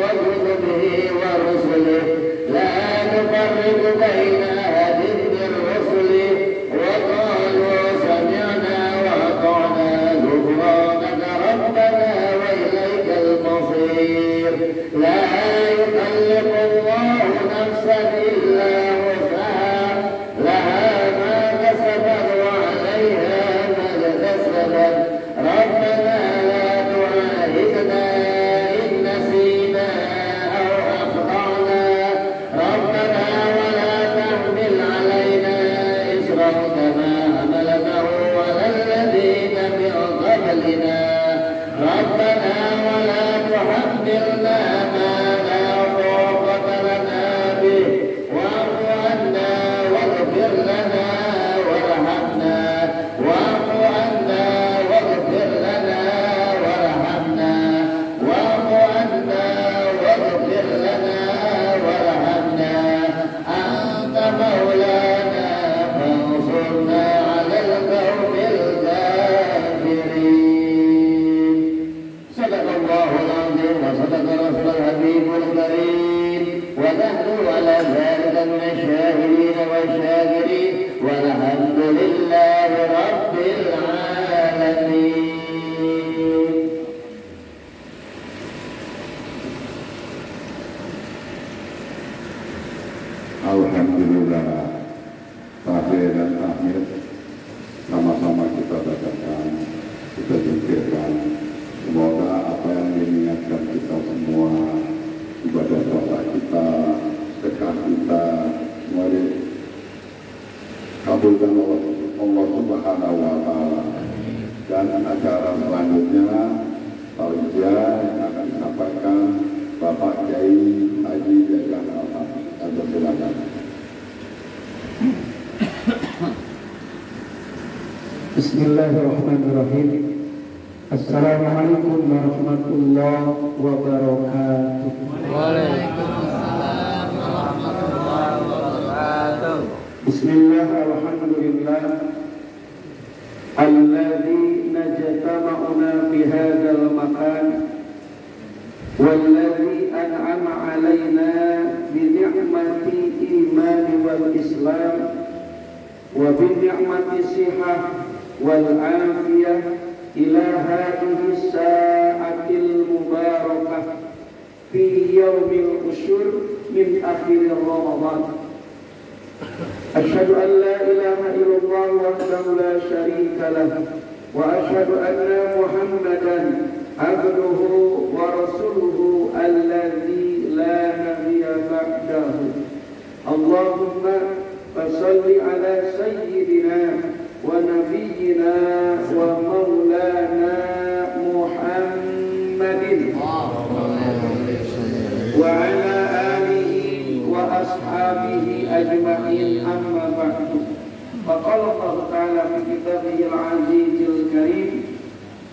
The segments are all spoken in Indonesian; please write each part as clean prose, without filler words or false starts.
وكتبه ورسله لا نفرق Alhamdulillah, tahir dan akhir sama-sama kita bacakan, kita zikirkan. Semoga apa yang diniatkan kita semua, ibadah puasa kita, sedekah kita, semua dikabulkan Allah Subhanahu wa Ta'ala. Dan acara selanjutnya tausiah yang akan disampaikan Bapak Kiai Haji Jajang Alham. Silakan. Bismillahirrahmanirrahim. Assalamualaikum warahmatullahi wabarakatuh. Waalaikumsalam warahmatullahi wabarakatuh. Bismillah, alhamdulillah alladzi najtama'una fi hadzal makan والذي أنعم علينا بنعمة الإيمان والإسلام وبنعمة الصحة والعافية إلى هذه الساعة المباركة في يوم العشر من آخر رمضان. أشهد أن لا إله إلا الله وحده لا شريك له وأشهد أن محمدا عبده ورسوله الذي لا نبي بعده. اللهم فصل على سيدنا ونبينا ومولانا محمد وعلى آله وأصحابه أجمعين. أما بعد، فقال الله تعالى في كتابه العزيز الكريم: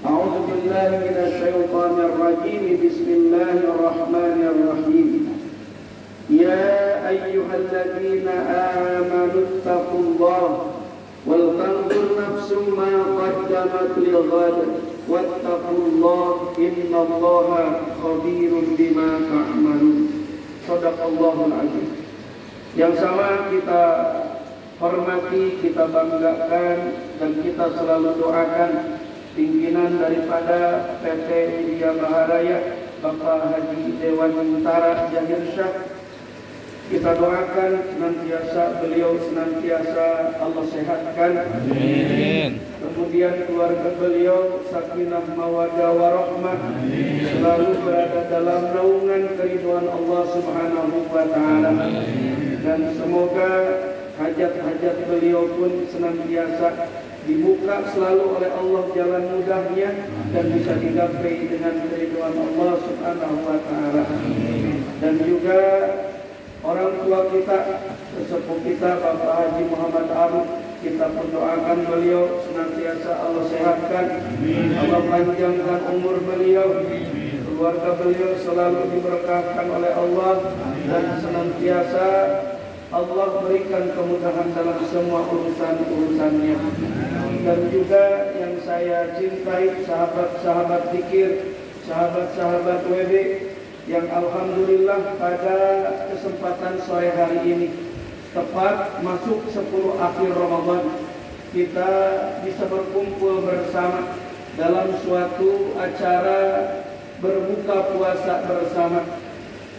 أعوذ بالله من الشيطان الرجيم. بسم الله الرحمن الرحيم. يا أيها الذين آمنوا اتقوا الله ولتنظر نفس ما قدمت لغد واتقوا الله إن الله خبير بما تعملون. Shadaqallahul azim. Yang sama kita hormati, kita banggakan, dan kita selalu doakan pimpinan daripada PT Widya Maharaya, Bapak Haji Dewan Mentara Zahir Syah. Kita doakan senantiasa beliau Allah sehatkan. Amin. Kemudian keluarga beliau sakinah mawaddah warahmah, selalu berada dalam naungan keridhaan Allah Subhanahu wa Ta'ala. Dan semoga hajat-hajat beliau pun senantiasa dibuka selalu oleh Allah jalan mudahnya dan bisa digapai dengan keridhaan Allah Subhanahu wa Ta'ala. Dan juga orang tua kita, sesepuh kita Bapak Haji Muhammad Arif, kita mendoakan beliau senantiasa Allah sehatkan, Allah panjangkan umur beliau, keluarga beliau selalu diberkahkan oleh Allah, dan senantiasa Allah berikan kemudahan dalam semua urusan-urusannya. Dan juga yang saya cintai, sahabat-sahabat zikir, sahabat-sahabat WB, yang alhamdulillah pada kesempatan sore hari ini, tepat masuk 10 akhir Ramadan, kita bisa berkumpul bersama dalam suatu acara berbuka puasa bersama.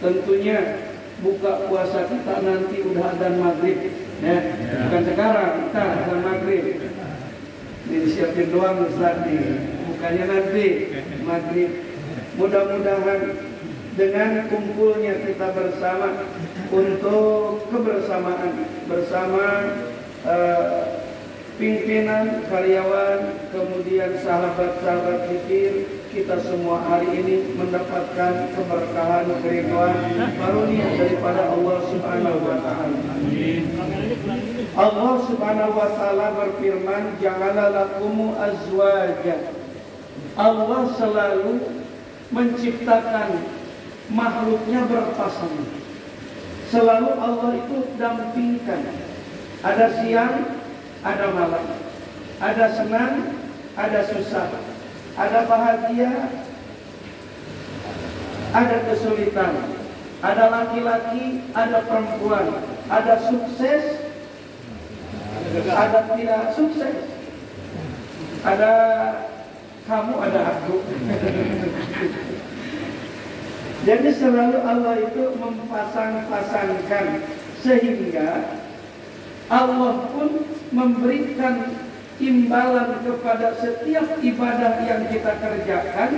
Tentunya buka puasa kita nanti udah adzan maghrib, ya. Bukan sekarang, kita adzan maghrib. Disiapin doang Ustaz nih, bukannya nanti maghrib. Mudah-mudahan dengan kumpulnya kita bersama untuk kebersamaan bersama pimpinan, karyawan, kemudian sahabat-sahabat zikir, kita semua hari ini mendapatkan keberkahan, keridhaan, karunia daripada Allah Subhanahu wa Ta'ala. Allah Subhanahu wa Ta'ala berfirman, ja'ala lakumu azwaja. Allah selalu menciptakan makhluknya berpasangan. Selalu Allah itu dampingkan. Ada siang, ada malam, ada senang, ada susah, ada bahagia, ada kesulitan, ada laki-laki, ada perempuan, ada sukses, ada tidak sukses, ada kamu, ada aku. Jadi selalu Allah itu mempasang-pasangkan Sehingga Allah pun memberikan imbalan kepada setiap ibadah yang kita kerjakan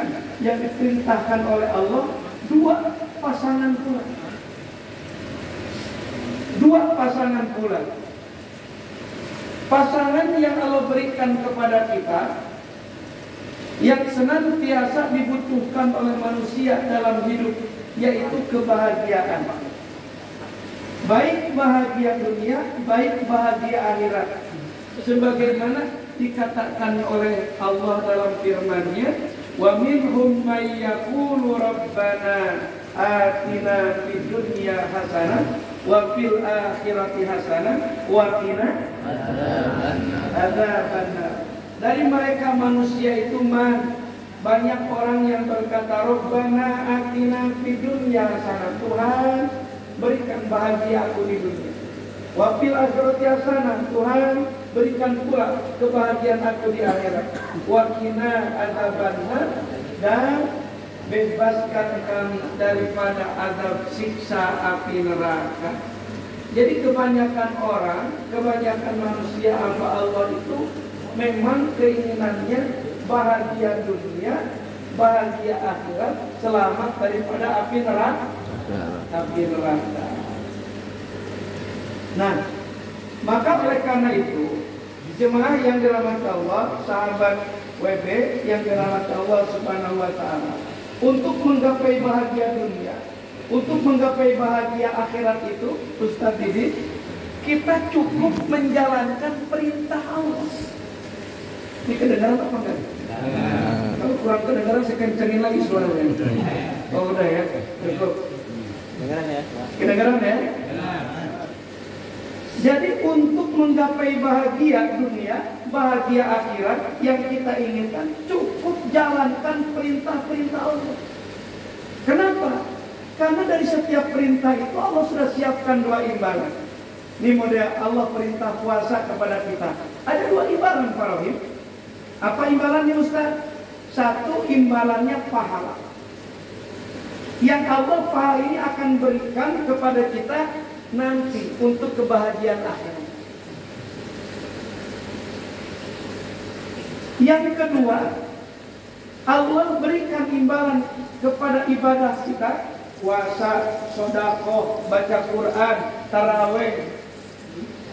yang diperintahkan oleh Allah, 2 pasangan pula. 2 pasangan pula. Pasangan yang Allah berikan kepada kita, yang senantiasa dibutuhkan oleh manusia dalam hidup, yaitu kebahagiaan. Baik bahagia dunia, baik bahagia akhirat. Sebagaimana dikatakan oleh Allah dalam firman-Nya, wa minhum may yaqulu rabbana atina fid dunya hasanah wa fil akhirati hasanah wa qina adzabannar. Dari mereka manusia itu banyak orang yang berkata, rabbana atina fid dunya hasanah, Tuhan berikan bahagia aku di dunia. Wa fil akhirati hasanah, Tuhan berikan pula kebahagiaan aku di akhirat. Wa qina adzabannar, dan bebaskan kami daripada azab siksa api neraka. Jadi kebanyakan orang, kebanyakan manusia hamba Allah itu memang keinginannya bahagia dunia, bahagia akhirat, selamat daripada api neraka. Nah, maka oleh karena itu, jemaah yang dirahmati Allah, sahabat WB yang dirahmati Allah Subhanahu wa taala, untuk menggapai bahagia dunia, untuk menggapai bahagia akhirat itu, Ustaz Didi, kita cukup menjalankan perintah Allah. Ini kedengaran apa enggak? Kalau kurang kedengaran, saya kencengin lagi suaranya. Oh udah ya, cukup. Kedengaran ya? Kedengaran ya? Jadi untuk menggapai bahagia dunia, bahagia akhirat yang kita inginkan, cukup jalankan perintah-perintah Allah. Kenapa? Karena dari setiap perintah itu Allah sudah siapkan 2 imbalan. Ini model Allah perintah puasa kepada kita. Ada 2 imbalan, Pak Rohim. Apa imbalannya, Ustaz? 1, imbalannya pahala. Yang Allah pahala ini akan berikan kepada kita nanti untuk kebahagiaan akhirat. Yang kedua, Allah berikan imbalan kepada ibadah kita, puasa, sedekah, baca Quran, tarawih.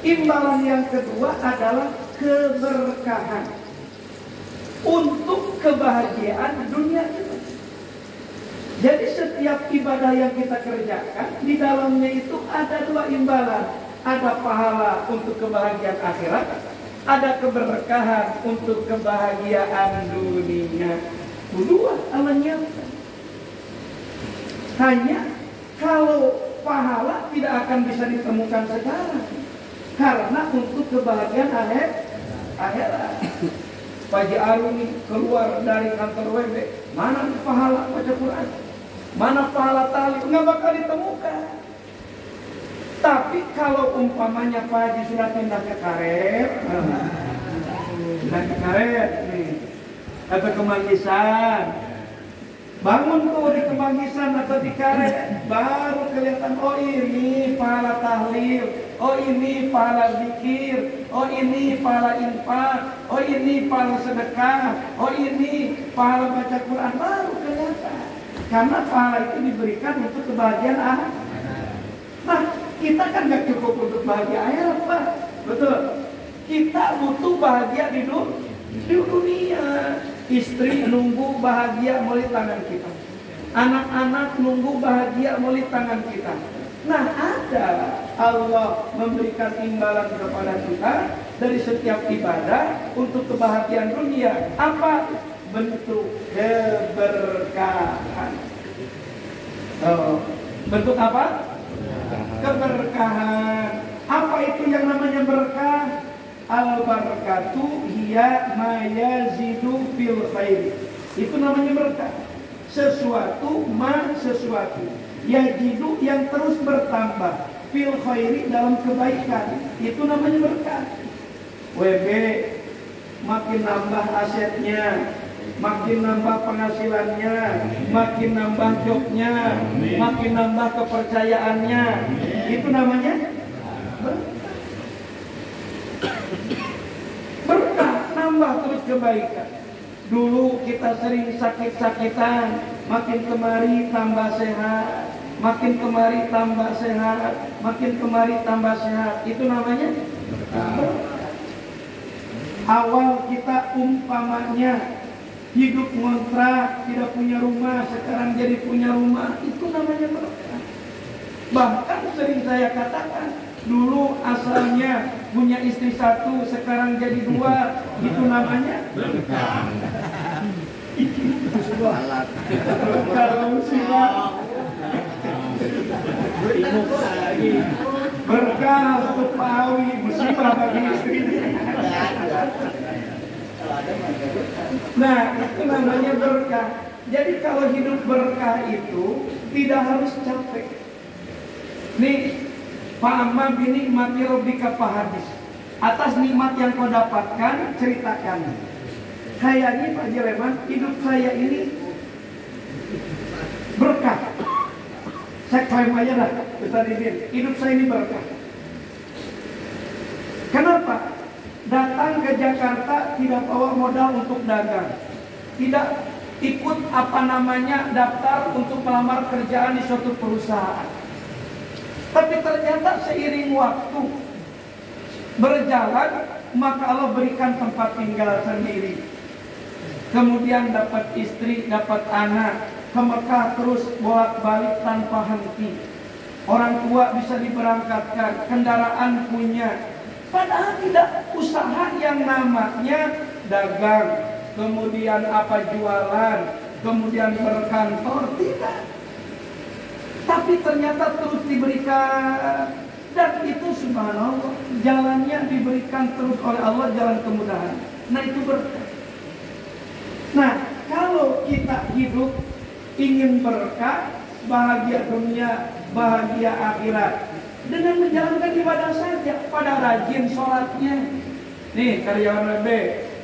Imbalan yang kedua adalah keberkahan untuk kebahagiaan dunia kita. Jadi setiap ibadah yang kita kerjakan, di dalamnya itu ada 2 imbalan. Ada pahala untuk kebahagiaan akhirat, ada keberkahan untuk kebahagiaan dunia. 2 Allah nyiapkan. Hanya kalau pahala tidak akan bisa ditemukan sekarang, karena untuk kebahagiaan akhirat. Pagi Aruni keluar dari kantor WB, mana pahala baca Quran? Mana pahala tahlil? Nggak bakal ditemukan. Tapi kalau umpamanya Pak Haji sudah pindah ke karet, nih, atau ke Manggisan, bangun tuh di Kemanggisan atau di karet, baru kelihatan, oh ini pahala tahlil, oh ini pahala zikir, oh ini pahala infak, oh ini pahala sedekah, oh ini pahala baca Quran, baru kelihatan. Karena pahala itu diberikan untuk kebahagiaan akhirat. Nah, kita kan gak cukup untuk bahagia akhirat, Pak. Betul. Kita butuh bahagia di dunia. Istri nunggu bahagia melalui tangan kita. Anak-anak nunggu bahagia melalui tangan kita. Nah, ada Allah memberikan imbalan kepada kita dari setiap ibadah untuk kebahagiaan dunia. Apa? Bentuk keberkahan. Bentuk apa? Keberkahan. Apa itu yang namanya berkah? Al-barakatu hiya ma yazidu fil khair. Itu namanya berkah. Sesuatu yazidu yang terus bertambah fil khairi, dalam kebaikan. Itu namanya berkah. WB makin nambah asetnya, makin nambah penghasilannya, makin nambah jobnya, makin nambah kepercayaannya. Itu namanya kebaikan. Dulu kita sering sakit-sakitan, makin kemari tambah sehat, makin kemari tambah sehat, makin kemari tambah sehat. Itu namanya berkah. Awal kita umpamanya hidup ngontrak, tidak punya rumah, sekarang jadi punya rumah, itu namanya berkah. Bahkan sering saya katakan, dulu asalnya punya istri satu, sekarang jadi dua, itu namanya berkah. Kalau musibah berkah untuk pawi, musibah bagi istri. Nah, itu namanya berkah. Jadi kalau hidup berkah itu tidak harus capek. Nih, fa'amma binikmati rabbika fahadits. Atas nikmat yang kau dapatkan, ceritakan. Kayaknya Pak Jeleman, hidup saya ini berkah. Saya klaim aja lah, Ustaz Didin, hidup saya ini berkah. Kenapa? Datang ke Jakarta tidak bawa modal untuk dagang, tidak ikut daftar untuk melamar kerjaan di suatu perusahaan. Tapi ternyata seiring waktu berjalan, maka Allah berikan tempat tinggal sendiri. Kemudian dapat istri, dapat anak, ke Mekah terus bolak-balik tanpa henti. Orang tua bisa diberangkatkan, kendaraan punya. Padahal tidak usaha yang namanya dagang, kemudian jualan, kemudian berkantor, tidak. Tapi ternyata terus diberikan, dan itu subhanallah, jalannya diberikan terus oleh Allah, jalan kemudahan. Nah, itu berkah. Nah, kalau kita hidup ingin berkah, bahagia dunia, bahagia akhirat, dengan menjalankan ibadah saja, pada rajin sholatnya. Nih karyawan WB,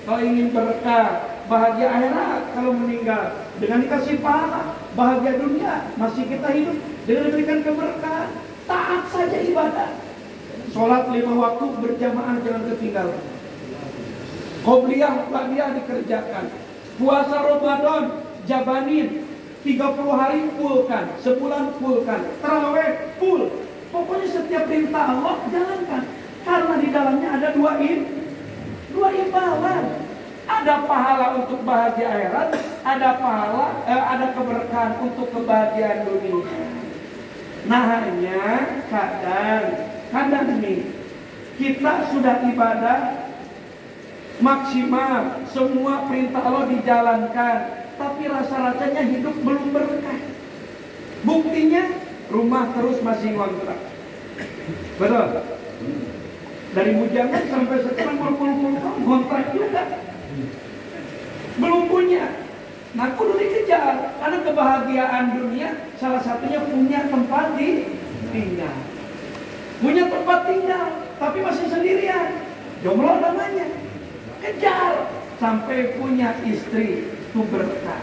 kalau ingin berkah, bahagia akhirat kalau meninggal, dengan dikasih pahala, bahagia dunia, masih kita hidup, dengan diberikan keberkahan, taat saja ibadah. Sholat 5 waktu berjamaah jangan ketinggalan. Qobliyah, ba'diyah dikerjakan. Puasa Ramadan, jabanin 30 hari fullkan, sebulan fullkan, tarawih full. Pokoknya setiap perintah Allah jalankan. Karena di dalamnya ada dua imbalan. Ada pahala untuk bahagia akhirat, ada keberkahan untuk kebahagiaan dunia. Nah, hanya kadang nih kita sudah ibadah maksimal, semua perintah Allah dijalankan, tapi rasa-rasanya hidup belum berkah. Buktinya rumah terus masih ngontrak. Betul? Dari bujangan sampai sekarang berpuluh-puluh tahun ngontrak juga. Belum punya. Nah, kudu dikejar. Karena kebahagiaan dunia salah satunya punya tempat tinggal. Punya tempat tinggal, tapi masih sendirian. Jomblo namanya. Kejar sampai punya istri, itu berkah.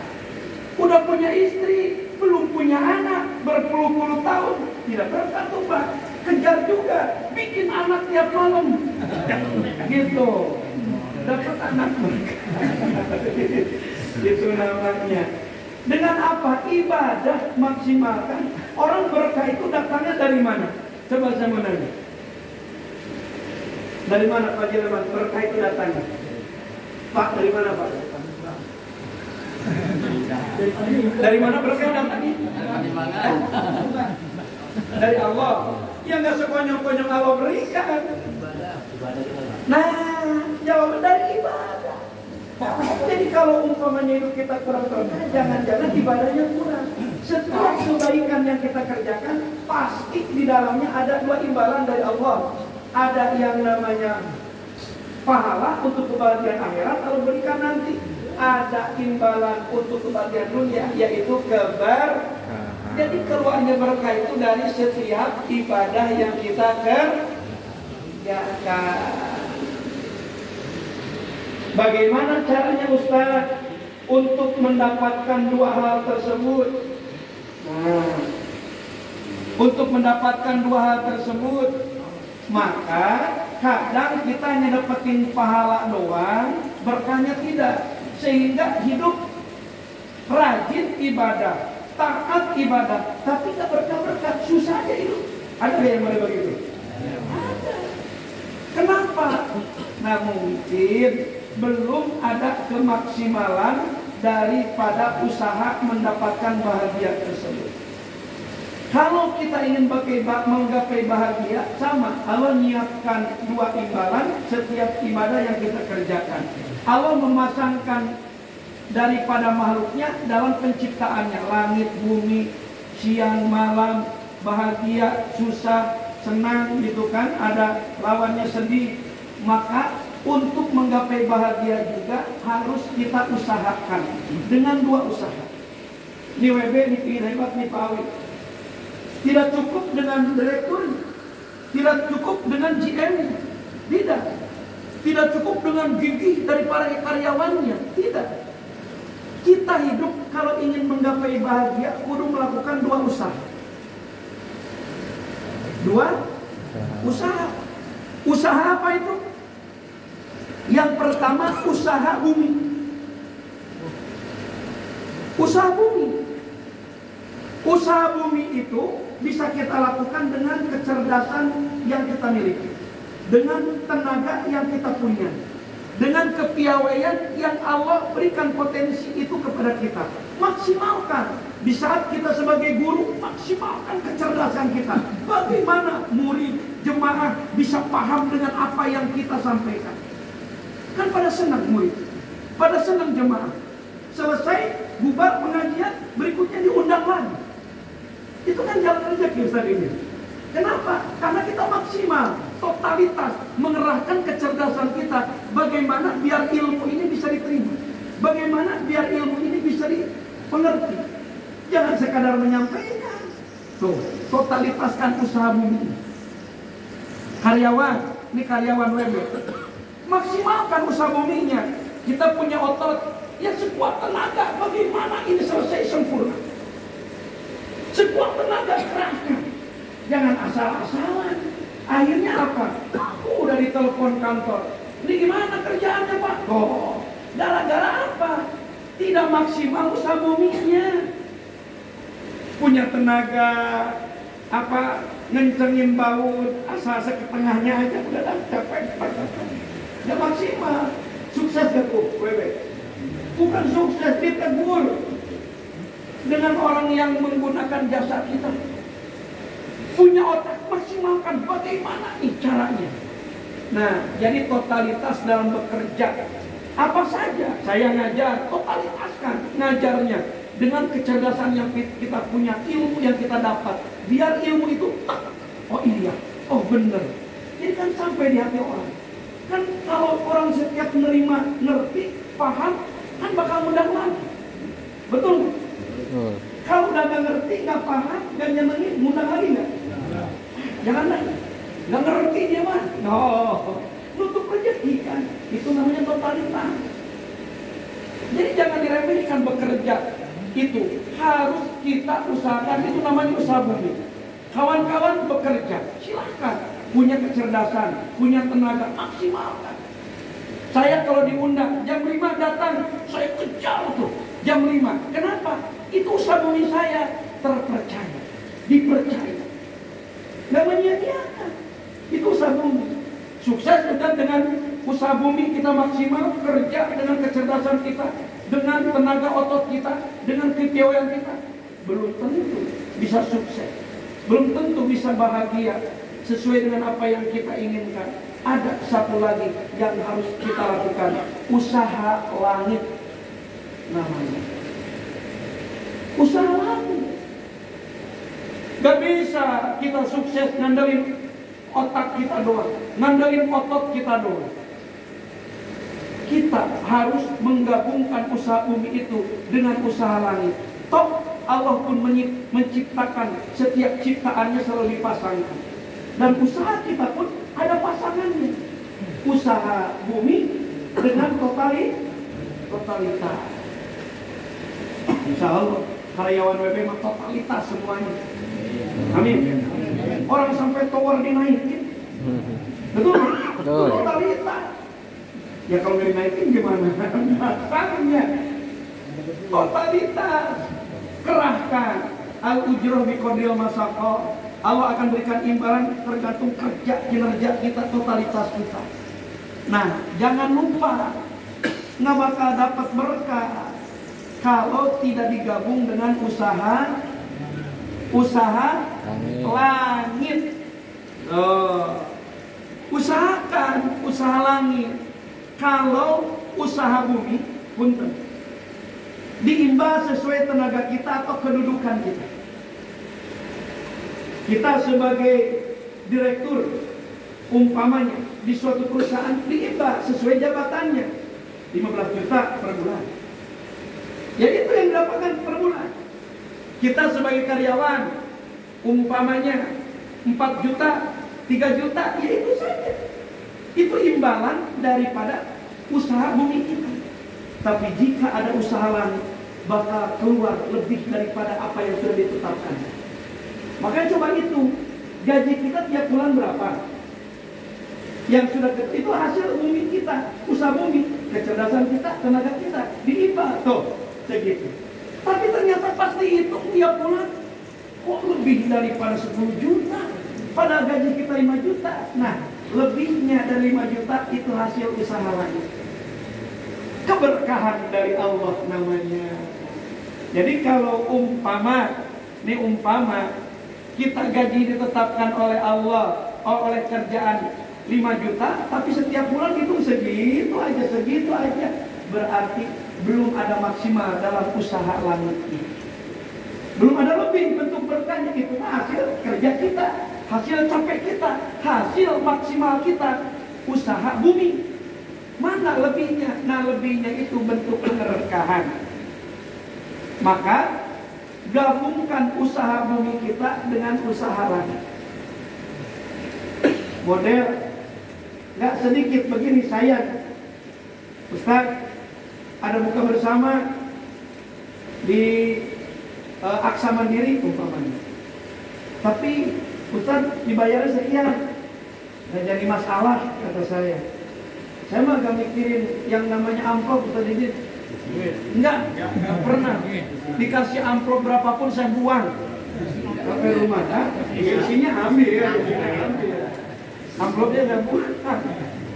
Udah punya istri, belum punya anak, berpuluh-puluh tahun, tidak berkah tuh Pak. Kejar juga, bikin anak tiap malam, gitu. Dapat anak berkah. Itu namanya. Dengan apa? Ibadah maksimalkan. Orang berkah itu datangnya dari mana? Coba saya mau nanya. Dari mana Pak Jeleman berkah itu datangnya? Pak, dari mana Pak? Dari mana berkah datangnya? Dari Allah. Ya nggak sekonyong-konyong Allah berikan. Nah, jawab dari ibadah. Jadi kalau umpamanya hidup kita kurang berkah, jangan-jangan ibadahnya kurang. Setiap kebaikan yang kita kerjakan, pasti di dalamnya ada dua imbalan dari Allah. Ada yang namanya pahala untuk kebahagiaan akhirat, kalau berikan nanti. Ada imbalan untuk kebahagiaan dunia, yaitu Jadi keluarnya berkah itu dari setiap ibadah yang kita kerjakan. Bagaimana caranya Ustaz untuk mendapatkan dua hal tersebut? Nah, untuk mendapatkan dua hal tersebut, maka kadang kita hanya dapetin pahala doang, berkahnya tidak. Sehingga hidup rajin ibadah, taat ibadah, tapi nggak berkah-berkah, susah aja hidup. Ada yang boleh begitu? Ada. Kenapa? Nah, mungkin belum ada kemaksimalan daripada usaha mendapatkan bahagia tersebut. Kalau kita ingin menggapai bahagia, sama Allah menyiapkan 2 imbalan setiap ibadah yang kita kerjakan. Allah memasangkan daripada makhluknya dalam penciptaannya, langit, bumi, siang, malam, bahagia, susah, senang, gitu kan, ada lawannya sedih. Maka untuk menggapai bahagia juga harus kita usahakan dengan 2 usaha. Di WB, di Pingin Hebat, di Pawi. Tidak cukup dengan direktur, tidak cukup dengan GM, tidak. Tidak cukup dengan gigih dari para karyawannya, tidak. Kita hidup kalau ingin menggapai bahagia, kudu melakukan 2 usaha. 2 usaha. Usaha apa itu? Yang pertama, usaha bumi. Usaha bumi. Usaha bumi itu bisa kita lakukan dengan kecerdasan yang kita miliki, dengan tenaga yang kita punya, dengan kepiawaian yang Allah berikan potensi itu kepada kita. Maksimalkan. Di saat kita sebagai guru, maksimalkan kecerdasan kita. Bagaimana murid, jemaah bisa paham dengan apa yang kita sampaikan. Kan pada senang murid, pada senang jemaah. Selesai bubar pengajian, berikutnya diundang lagi. Itu kan jalan rezeki Ustaz ini. Kenapa? Karena kita maksimal, totalitas, mengerahkan kecerdasan kita. Bagaimana biar ilmu ini bisa diterima, bagaimana biar ilmu ini bisa dimengerti. Jangan sekadar menyampaikan. Tuh, totalitaskan usaha bumi. Karyawan, ini karyawan WB, maksimalkan usaha buminya. Kita punya otot, ya sekuat tenaga. Bagaimana ini selesai sempurna? Sekuat tenaga kerahkan. Jangan asal-asalan. Akhirnya apa? Aku udah ditelepon kantor. Ini gimana kerjaannya Pak? Oh, gara-gara apa? Tidak maksimal usaha buminya. Punya tenaga apa, ngencengin baut, asal-asal ke tengahnya aja udah capek. Gak maksimal. Sukses gak tuh WB? Bukan sukses, ditegur dengan orang yang menggunakan jasa kita. Punya otak, maksimalkan. Bagaimana nih caranya? Nah, jadi totalitas dalam bekerja. Apa saja saya ngajar, totalitaskan ngajarnya dengan kecerdasan yang kita punya, ilmu yang kita dapat. Biar ilmu itu, oh iya, oh bener. Jadi kan sampai di hati orang. Kan kalau orang setiap menerima, ngerti, paham, kan bakal mudah lagi. Betul? Kalau udah gak ngerti, gak paham, gak nyenengin, mudah lagi gak? Jangan lagi. Gak ngerti dia mah. No, nutup rezeki kan. Itu namanya totalitas. Jadi jangan diremehkan bekerja. Itu harus kita usahakan. Itu namanya usaha bumi. Kawan-kawan bekerja, silahkan. Punya kecerdasan, punya tenaga, maksimalkan. Saya kalau diundang jam 5 datang, saya kejar tuh jam 5. Kenapa? Itu usaha bumi saya, terpercaya, dipercaya, gak menyia-nyiakan. Itu usaha bumi. Sukses bukan dengan usaha bumi kita maksimal, kerja dengan kecerdasan kita, dengan tenaga otot kita, dengan kepiawaian kita. Belum tentu bisa sukses, belum tentu bisa bahagia sesuai dengan apa yang kita inginkan. Ada satu lagi yang harus kita lakukan, usaha langit namanya. Usaha langit. Gak bisa kita sukses ngandelin otak kita doang, ngandelin otot kita doang. Kita harus menggabungkan usaha bumi itu dengan usaha langit. Toh Allah pun menciptakan setiap ciptaannya selalu dipasangkan. Dan usaha kita pun ada pasangannya. Usaha bumi dengan totalitas. Insya Allah karyawan WB mah totalitas semuanya. Amin. Orang sampai tower dinaikin. Betul? Totalitas. Ya kalau nggak dinaikin gimana? Makanya totalitas, kerahkan al-ujroh biqadril masaqah. Allah akan berikan imbalan tergantung kerja kinerja kita, totalitas kita. Nah, jangan lupa, nggak bakal dapat berkah kalau tidak digabung dengan usaha langit. Usahakan usaha langit. Kalau usaha bumi, punten, diimbal sesuai tenaga kita atau kedudukan kita. Kita sebagai direktur, umpamanya di suatu perusahaan diimbal sesuai jabatannya, 15 juta per bulan. Ya itu yang didapatkan per bulan. Kita sebagai karyawan, umpamanya 4 juta, 3 juta, ya itu saja. Itu imbalan daripada usaha bumi kita. Tapi jika ada usaha langit, bakal keluar lebih daripada apa yang sudah ditetapkan. Makanya coba itu, gaji kita tiap bulan berapa? Yang sudah itu hasil bumi kita, usaha bumi, kecerdasan kita, tenaga kita, diimbal tuh segitu. Tapi ternyata pasti itu tiap bulan kok lebih daripada 10 juta, padahal gaji kita 5 juta. Nah, lebihnya dari 5 juta itu hasil usaha lagi. Keberkahan dari Allah namanya. Jadi kalau umpama kita gaji ditetapkan oleh Allah, oleh kerjaan 5 juta, tapi setiap bulan itu segitu aja, berarti belum ada maksimal dalam usaha langit ini. Belum ada lebih bentuk berkahnya, itu hasil kerja kita, hasil capek kita, hasil maksimal kita, usaha bumi. Mana lebihnya? Nah, lebihnya itu bentuk keberkahan. Maka gabungkan usaha bumi kita dengan usaha langit. Model nggak sedikit begini saya, Ustaz, ada buka bersama di Aksa Mandiri umpamanya. Tapi Ustaz dibayarnya sekian, nggak jadi masalah kata saya. Saya mah gak mikirin yang namanya amplop Ustaz Didin. Enggak pernah. Dikasih amplop berapapun saya buang sampai rumah, isinya ambil. Amplopnya saya buang,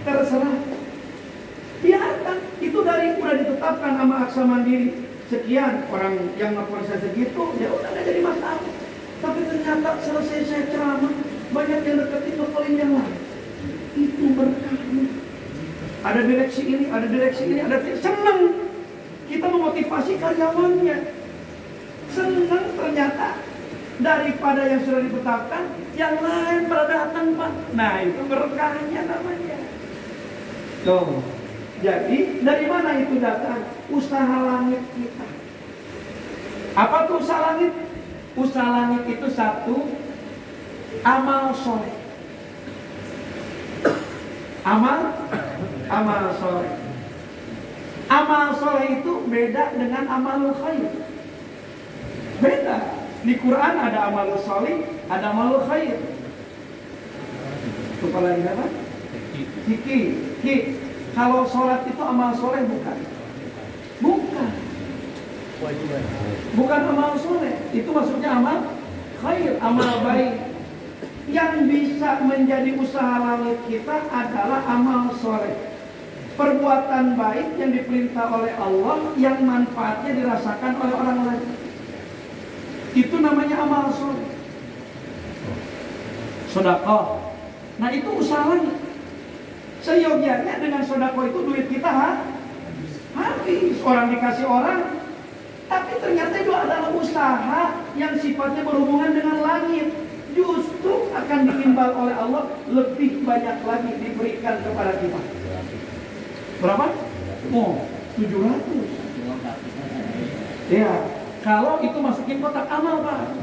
terserah. Biarkan, itu dari udah ditetapkan sama Aksa Mandiri. Sekian orang yang ngapor saya segitu, ya udah gak jadi masalah. Tapi ternyata selesai saya ceramah, banyak yang deketin ngepolin yang lain. Itu berkahnya. Ada direksi ini, ada direksi ini, ada seneng. Kita memotivasi karyawannya. Seneng ternyata daripada yang sudah ditetapkan, yang lain pada datang, Pak. Nah, itu berkahnya namanya. Tuh. Jadi dari mana itu datang? Usaha langit kita. Apa tuh usaha langit? Usaha langit itu satu, amal soleh. Amal soleh. Amal soleh itu beda dengan amal khair. Beda. Di Quran ada amal soleh, ada amal khair. Kepala ini apa? Hiki. Kalau sholat itu amal soleh bukan? Bukan. Bukan amal soleh. Itu maksudnya amal khair, amal baik. Yang bisa menjadi usaha langit kita adalah amal soleh. Perbuatan baik yang diperintah oleh Allah, yang manfaatnya dirasakan oleh orang lain. Itu namanya amal soleh. Sedekah. Nah, itu usaha langit. Seyogianya dengan sedekah itu duit kita habis. Orang dikasih orang, tapi ternyata itu adalah usaha yang sifatnya berhubungan dengan langit. Justru akan diimbal oleh Allah lebih banyak lagi diberikan kepada kita. Berapa? Oh, 700. Ya, kalau itu masukin kotak amal, Pak.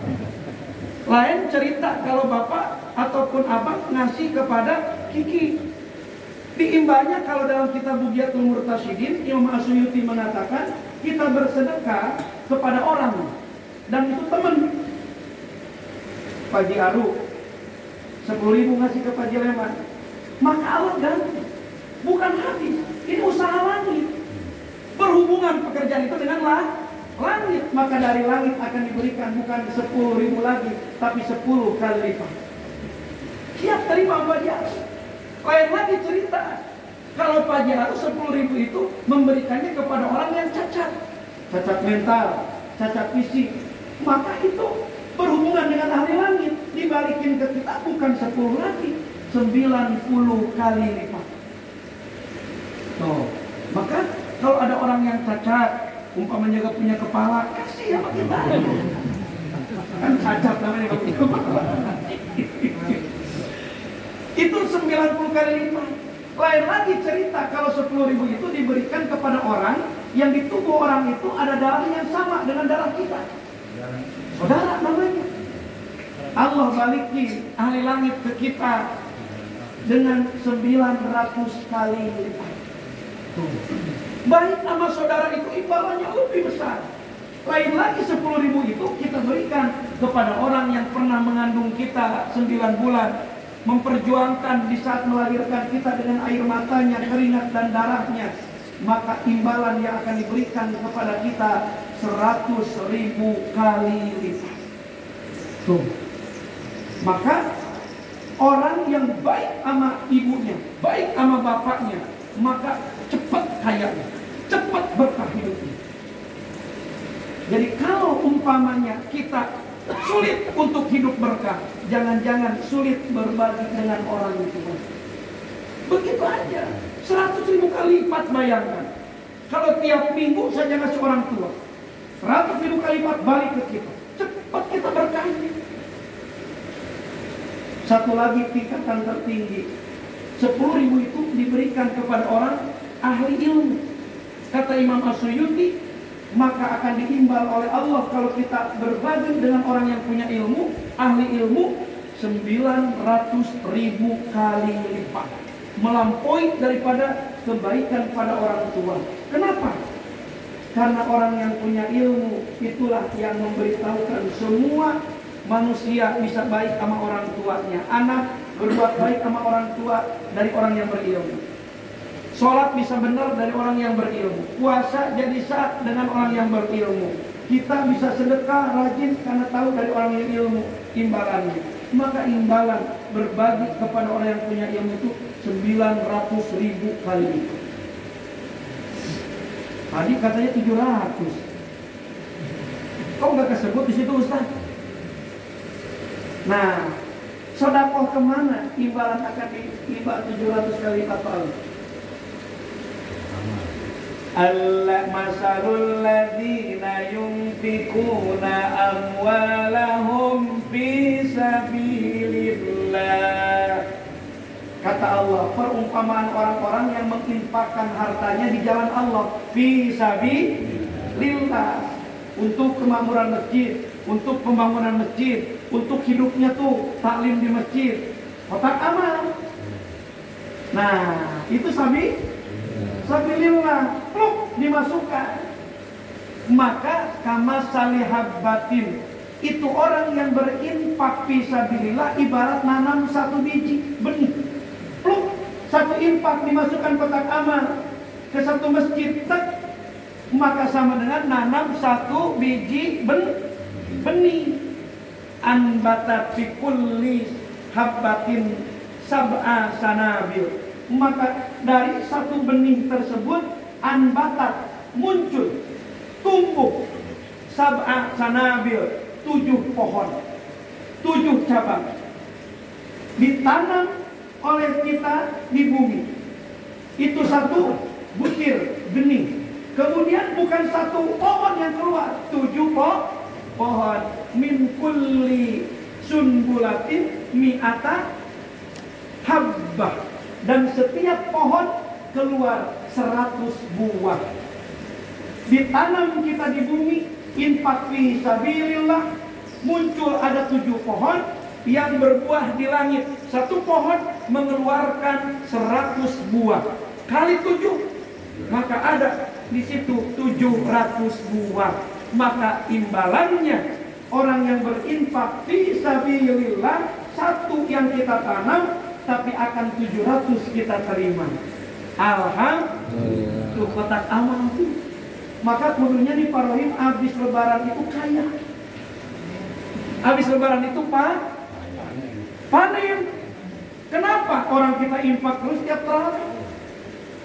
Lain cerita kalau Bapak ataupun Abang ngasih kepada Kiki. Diimbalnya kalau dalam kitab Bughyatul Murtasyidin, Imam Asyuyuti mengatakan kita bersedekah kepada orang dan itu teman. Pak Ji Aru 10.000 ngasih ke Pak Ji Leman, maka Allah ganti Bukan habis. Ini usaha langit. Berhubungan pekerjaan itu dengan langit. Maka dari langit akan diberikan bukan 10.000 lagi, tapi 10 kali lipat. Siap terima Pak Jarod. Lain lagi cerita. Kalau Pak Jarod 10.000 itu memberikannya kepada orang yang cacat. Cacat mental, cacat fisik. Maka itu berhubungan dengan ahli langit. Dibalikin ke kita bukan 10 lagi, 90 kali lipat. Maka kalau ada orang yang cacat, umpamanya gak punya kepala, kasih sama kita. Kan cacat namanya gak punya kepala. Itu 90 kali lipat. Lain lagi cerita kalau 10.000 itu diberikan kepada orang yang di tubuh orang itu ada darah yang sama dengan darah kita. Saudara namanya. Allah balikin ahli langit ke kita dengan 900 kali lipat. Baik nama saudara itu imbalannya lebih besar. Lain lagi 10.000 itu kita berikan kepada orang yang pernah mengandung kita 9 bulan, memperjuangkan di saat melahirkan kita dengan air matanya, keringat dan darahnya. Maka imbalan yang akan diberikan kepada kita 100.000 kali lipat. Maka orang yang baik sama ibunya, baik sama bapaknya, maka cepat kayanya, cepat berkah hidupnya. Jadi kalau umpamanya kita sulit untuk hidup berkah, jangan-jangan sulit berbagi dengan orang itu. Begitu aja. 100.000 kali lipat bayangkan. Kalau tiap minggu saja ngasih orang tua, 100.000 kali lipat balik ke kita. Cepat kita berkahnya. Satu lagi tingkatan tertinggi, 10.000 itu diberikan kepada orang ahli ilmu. Kata Imam As-Suyuti, maka akan diimbal oleh Allah kalau kita berbagi dengan orang yang punya ilmu, ahli ilmu, 900.000 kali lipat, melampaui daripada kebaikan pada orang tua. Kenapa? Karena orang yang punya ilmu itulah yang memberitahukan semua manusia bisa baik sama orang tuanya. Anak berbuat baik sama orang tua dari orang yang berilmu. Sholat bisa benar dari orang yang berilmu. Puasa jadi sah dengan orang yang berilmu. Kita bisa sedekah rajin karena tahu dari orang yang ilmu imbalannya. Maka imbalan berbagi kepada orang yang punya ilmu itu 900.000 kali lipat. Tadi katanya 700. Kok nggak kesebut di situ Ustaz? Nah, sedekah kemana imbalan akan diimbal 700 kali lipat Allah? Masalul ladzina yunfikuna amwalahum fi sabilillah. Kata Allah, perumpamaan orang-orang yang menginfakkan hartanya di jalan Allah fi sabilillah, untuk kemakmuran masjid, untuk pembangunan masjid, untuk hidupnya tuh taklim di masjid, kotak amal. Nah, itu sabilillah, pluk dimasukkan. Maka kama salihabbatin, itu orang yang berinfak fi sabilillah ibarat nanam satu biji benih. Pluk, satu infak dimasukkan kotak amal ke satu masjid, tek, maka sama dengan nanam satu biji benih. Anbata fi kulli habbatin sab'a sanabil, maka dari satu benih tersebut anbatat muncul, tumbuh sab'a sanabil, 7 pohon, 7 cabang, ditanam oleh kita di bumi. Itu satu butir benih. Kemudian bukan satu pohon yang keluar, 7 pohon. Min kulli sunbulatin mi'ata habbah, dan setiap pohon keluar 100 buah. Ditanam kita di bumi, infak fi sabilillah, muncul ada 7 pohon yang berbuah di langit. Satu pohon mengeluarkan 100 buah kali 7, maka ada di situ 700 buah. Maka imbalannya orang yang berinfak fi sabilillah, satu yang kita tanam tapi akan 700 kita terima. Alhamdulillah. Tuh kotak amal tuh. Maka kudunya di Parohim habis lebaran itu kaya. Habis lebaran itu panen. Kenapa? Orang kita infak terus tiap tahun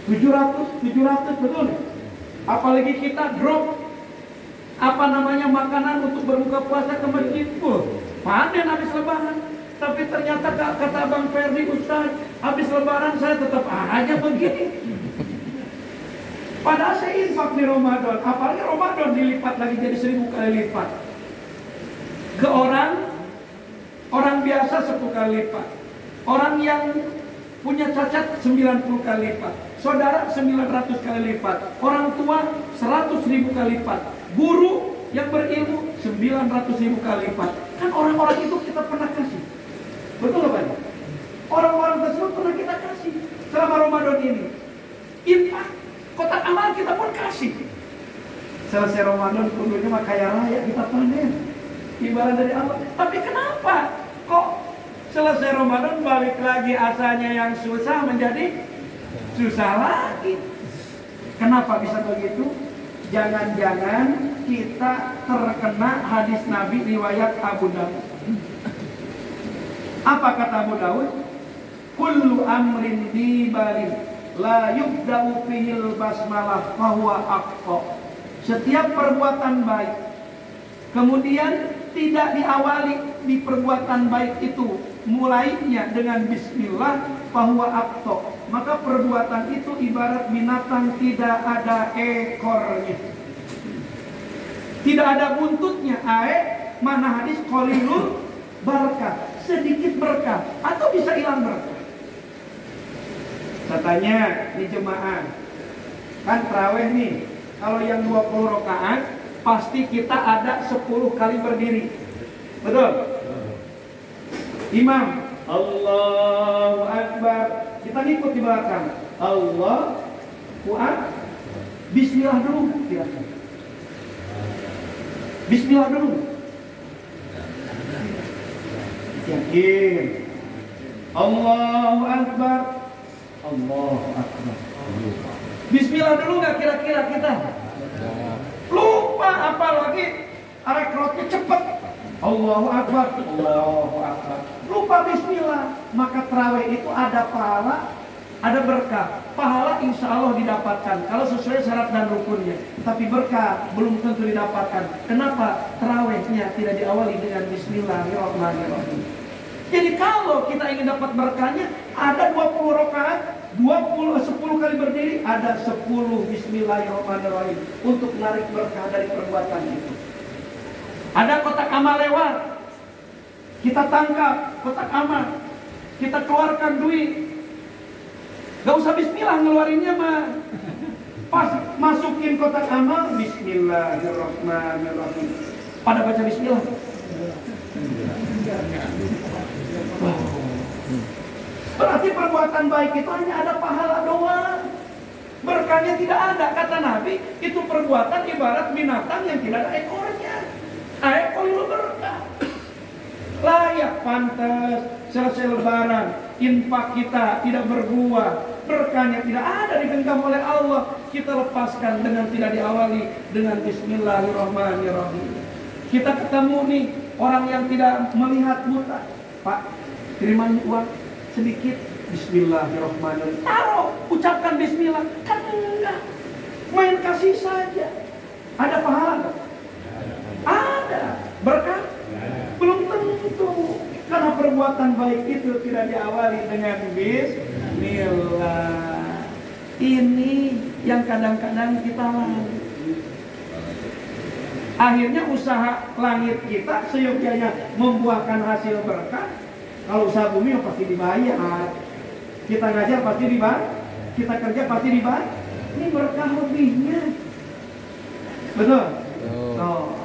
700 betul. Apalagi kita drop makanan untuk berbuka puasa ke masjid. Panen habis lebaran. Tapi ternyata kata Bang Ferdi, Ustaz, habis lebaran saya tetap aja begini. Padahal saya infak di Ramadan. Apalagi Ramadan dilipat lagi jadi 1000 kali lipat. Ke orang biasa 10 kali lipat. Orang yang punya cacat 90 kali lipat. Saudara 900 kali lipat. Orang tua 100.000 kali lipat. Guru yang berilmu 900.000 kali lipat. Kan orang-orang itu kita pernah kasih. Betul apa ya? Orang-orang tersebut pernah kita kasih selama Ramadan ini. Infak, kotak amal kita pun kasih. Selesai Ramadan kudunya mah kaya raya kita panen. Ibarat dari Allah. Tapi kenapa kok selesai Ramadan balik lagi asalnya yang susah menjadi susah lagi? Kenapa bisa begitu? Jangan-jangan kita terkena hadis Nabi riwayat Abu Dawud. Apa kata Abu Dawud? Kullu amrin dibalin la yubda'u fihil basmalah fahuwa aqta. Setiap perbuatan baik kemudian tidak diawali di perbuatan baik itu mulainya dengan bismillah fahuwa aqta, maka perbuatan itu ibarat binatang tidak ada ekornya, tidak ada buntutnya. Mana hadis qalilul barakah, sedikit berkah, atau bisa hilang berkah. Katanya di jemaah kan tarawih nih, kalau yang 20 rakaat pasti kita ada 10 kali berdiri. Betul? Imam Allahu Akbar, kita ngikut di belakang. Allahu Akbar. Bismillah dulu, kira-kira. Bismillah dulu. Yakin. Allahu Akbar. Allahu Akbar. Bismillah dulu nggak kira-kira kita? Lupa, apalagi rekrutnya cepet. Allahu Akbar. Allahu Akbar. Lupa bismillah. Maka tarawih itu ada pahala, ada berkah. Pahala insya Allah didapatkan kalau sesuai syarat dan rukunnya. Tapi berkah belum tentu didapatkan. Kenapa? Tarawihnya tidak diawali dengan Bismillahirrahmanirrahim. Jadi kalau kita ingin dapat berkahnya, ada 20 rakaat, 10 kali berdiri, ada 10 Bismillahirrahmanirrahim untuk menarik berkah dari perbuatan itu. Ada kotak amal lewat, kita tangkap kotak amal, kita keluarkan duit. Gak usah bismillah ngeluarinnya mah. Pas masukin kotak amal, Bismillahirrahmanirrahim. Pada baca bismillah. Berarti perbuatan baik itu hanya ada pahala doang. Berkahnya tidak ada. Kata Nabi, itu perbuatan ibarat binatang yang tidak ada ekornya. Ekor itu berkah. Layak, pantas, selesai lebaran, infak kita tidak berbuah, berkahnya tidak ada digenggam oleh Allah, kita lepaskan dengan tidak diawali dengan Bismillahirrahmanirrahim. Kita ketemu nih orang yang tidak melihat buta, Pak, kiriman uang sedikit, Bismillahirrahmanirrahim. Taruh, ucapkan Bismillah, kan enggak, main kasih saja. Ada pahala enggak? Ada. Berkah? Belum tentu. Karena perbuatan baik itu tidak diawali dengan Bismillah. Ini yang kadang-kadang kita lalai. Akhirnya usaha langit kita seyogyanya membuahkan hasil berkah. Kalau usaha bumi pasti dibayar. Kita ngajar pasti dibayar. Kita kerja pasti dibayar. Ini berkah lebihnya. Betul? Oh.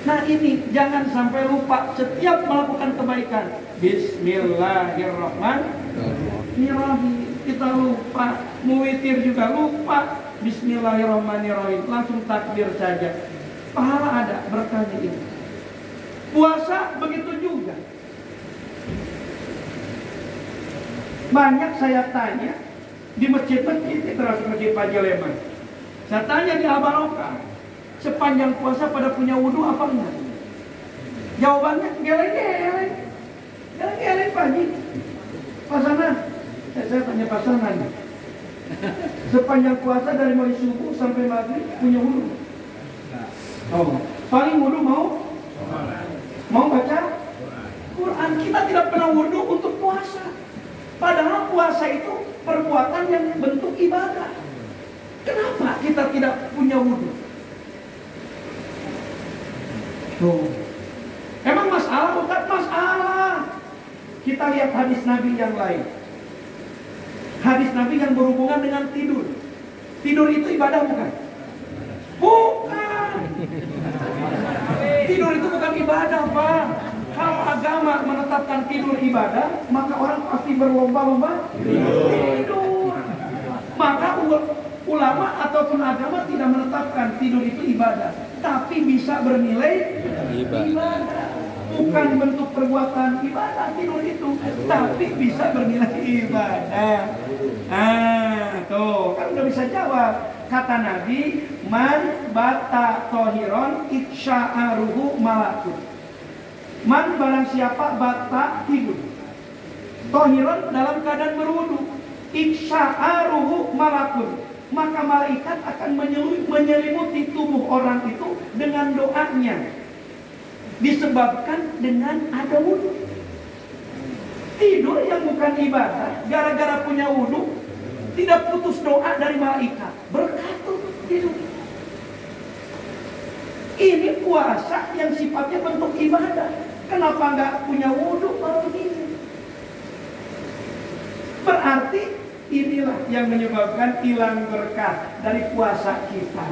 Nah ini jangan sampai lupa setiap melakukan kebaikan Bismillahirrahmanirrahim. Kita lupa, muwitir juga lupa Bismillahirrahmanirrahim, langsung takbir saja. Pahala ada, berkahnya ini. Puasa begitu juga. Banyak saya tanya, Di masjid-masjid, termasuk Masjid Pajaleman. Saya tanya di Abaloka, sepanjang puasa pada punya wudhu apa enggak? Jawabannya geleng-geleng. Geleng-geleng pagi. Pasangan. Saya tanya pasangan. Sepanjang puasa dari mulai subuh sampai maghrib punya wudhu. Oh, paling wudhu mau baca Quran. Kita tidak pernah wudhu untuk puasa. Padahal puasa itu perbuatan yang bentuk ibadah. Kenapa kita tidak punya wudhu? Tuh. Emang masalah? Bukan masalah. Kita lihat hadis Nabi yang lain. Hadis Nabi yang berhubungan dengan tidur. Tidur itu ibadah bukan? Bukan. Tidur itu bukan ibadah, Pak. Kalau agama menetapkan tidur ibadah, maka orang pasti berlomba-lomba tidur. Maka ulama ataupun agama tidak menetapkan tidur itu ibadah, tapi bisa bernilai ibadah. Bukan bentuk perbuatan ibadah tidur itu, tapi bisa bernilai ibadah. Tuh kan udah bisa jawab. Kata Nabi, man bata tohiron iksya'aruhu malakun. Man barang siapa bata tidur tohiron dalam keadaan berwudu, iksya'aruhu malakun, maka malaikat akan menyelimuti tubuh orang itu dengan doanya, disebabkan dengan ada wudu. Tidur yang bukan ibadah, gara-gara punya wudu, tidak putus doa dari malaikat, berkat tidur. Ini puasa yang sifatnya bentuk ibadah. Kenapa nggak punya wudu kalau begini? Berarti inilah yang menyebabkan hilang berkah dari puasa kita.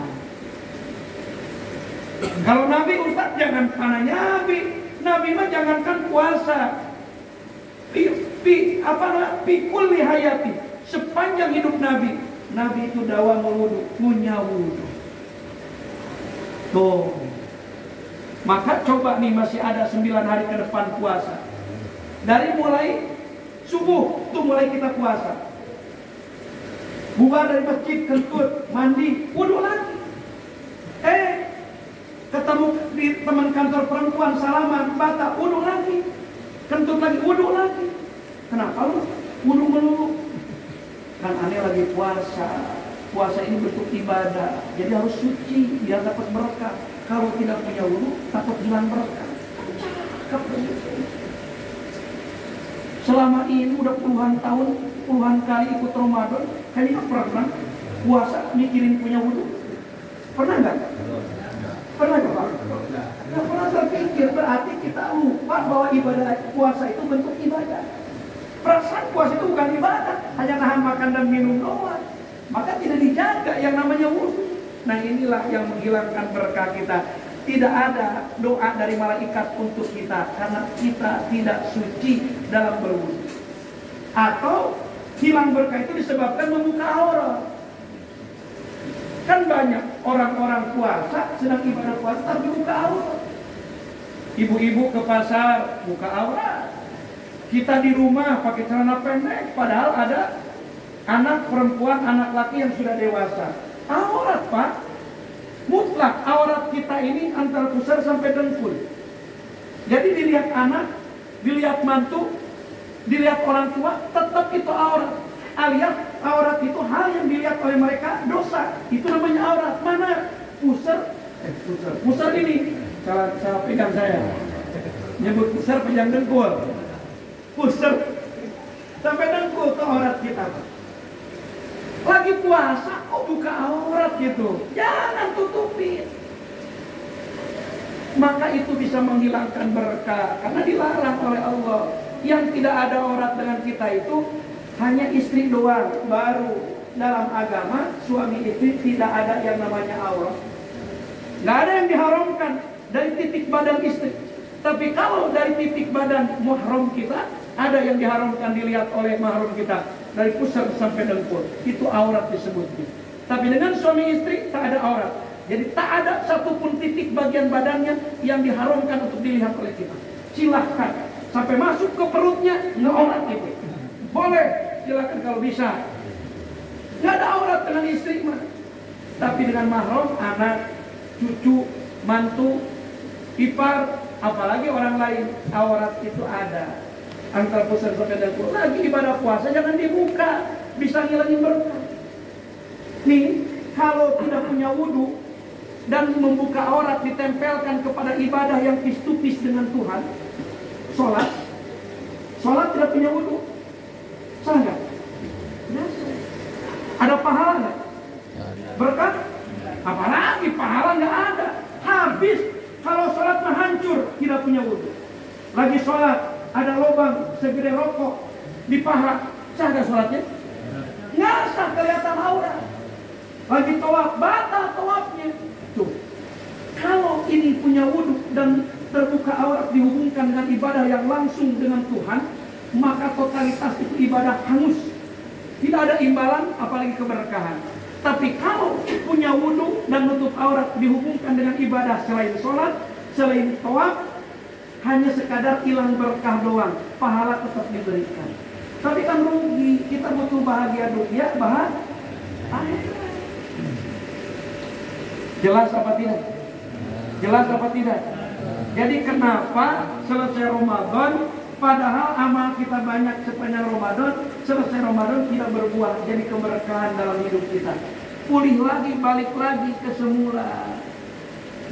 Kalau Nabi Ustaz jangan mana Nabi mah jangankan puasa. Pikul lihayati, sepanjang hidup Nabi itu dawa wudu, punya wudu. Tuh. Maka coba nih masih ada 9 hari ke depan puasa. Dari mulai subuh tuh mulai kita puasa. Bubar dari masjid, kentut, mandi, wudu lagi. Ketemu di teman kantor perempuan, salaman, bata, wudu lagi. Kentut lagi, wudu lagi. Kenapa lu wudu melulu? Kan aneh lagi puasa. Puasa ini bentuk ibadah, jadi harus suci biar dapat berkah. Kalau tidak punya wudu, takut hilang berkah. Selama ini udah puluhan tahun, puluhan kali ikut Ramadan, kayaknya pernah puasa mikirin punya wudu. Pernah nggak? Pernah nggak, Pak? Nggak pernah terpikir. Berarti kita lupa bahwa ibadah puasa itu bentuk ibadah. Perasaan puasa itu bukan ibadah, hanya nahan makan dan minum doang. Maka tidak dijaga yang namanya wudu. Nah inilah yang menghilangkan berkah kita. Tidak ada doa dari malaikat untuk kita karena kita tidak suci dalam berwudu. Atau hilang berkah itu disebabkan membuka aurat. Kan banyak orang-orang puasa sedang ibadah puasa tapi buka aurat. Ibu-ibu ke pasar buka aurat. Kita di rumah pakai celana pendek padahal ada anak perempuan, anak laki yang sudah dewasa. Aurat, Pak. Mutlak aurat kita ini antara pusar sampai dengkul. Jadi dilihat anak, dilihat mantu, dilihat orang tua, tetap itu aurat. Alias aurat itu hal yang dilihat oleh mereka dosa. Itu namanya aurat. Mana? Pusar. Pusar ini. Salah pegang saya. Nyebut pusar pegang dengkul. Pusar sampai dengkul ke aurat kita. Lagi puasa kok buka aurat gitu. Jangan tutupin. Maka itu bisa menghilangkan berkah karena dilarang oleh Allah. Yang tidak ada aurat dengan kita itu hanya istri doang. Baru dalam agama suami istri tidak ada yang namanya aurat. Nggak ada yang diharamkan dari titik badan istri. Tapi kalau dari titik badan mahram kita, ada yang diharamkan dilihat oleh mahram kita. Dari pusar sampai dengkul, itu aurat disebut. Tapi dengan suami istri tak ada aurat. Jadi tak ada satupun titik bagian badannya yang diharamkan untuk dilihat oleh kita. Silahkan sampai masuk ke perutnya, nggak aurat itu. Boleh, silakan kalau bisa. Nggak ada aurat dengan istri mah. Tapi dengan mahram, anak, cucu, mantu, ipar, apalagi orang lain, aurat itu ada. Antara pusat sampai dan lagi ibadah puasa jangan dibuka, bisa ngilangin berkah. Nih, kalau tidak punya wudu dan membuka aurat ditempelkan kepada ibadah yang face-to-face dengan Tuhan, sholat tidak punya wudu, salah nggak? Ada pahala nggak? Berkah? Apalagi pahala nggak ada, habis. Kalau sholat mah hancur, tidak punya wudu. Lagi sholat, ada lubang segede rokok di paha, sah nggak sholatnya? Nggak sah, kelihatan aurat. Lagi tawaf, batal tawafnya. Tuh, kalau ini punya wudu dan terbuka aurat dihubungkan dengan ibadah yang langsung dengan Tuhan, maka totalitas itu ibadah hangus. Tidak ada imbalan, apalagi keberkahan. Tapi kalau punya wudu dan nutup aurat dihubungkan dengan ibadah selain sholat, selain tawaf, hanya sekadar hilang berkah doang, pahala tetap diberikan. Tapi kan rugi, kita butuh bahagia dunia, bahagia. Jelas apa tidak? Jelas apa tidak? Jadi kenapa selesai Ramadan, padahal amal kita banyak sepanjang Ramadan, selesai Ramadan tidak berbuah, jadi keberkahan dalam hidup kita. Pulih lagi, balik lagi ke semula.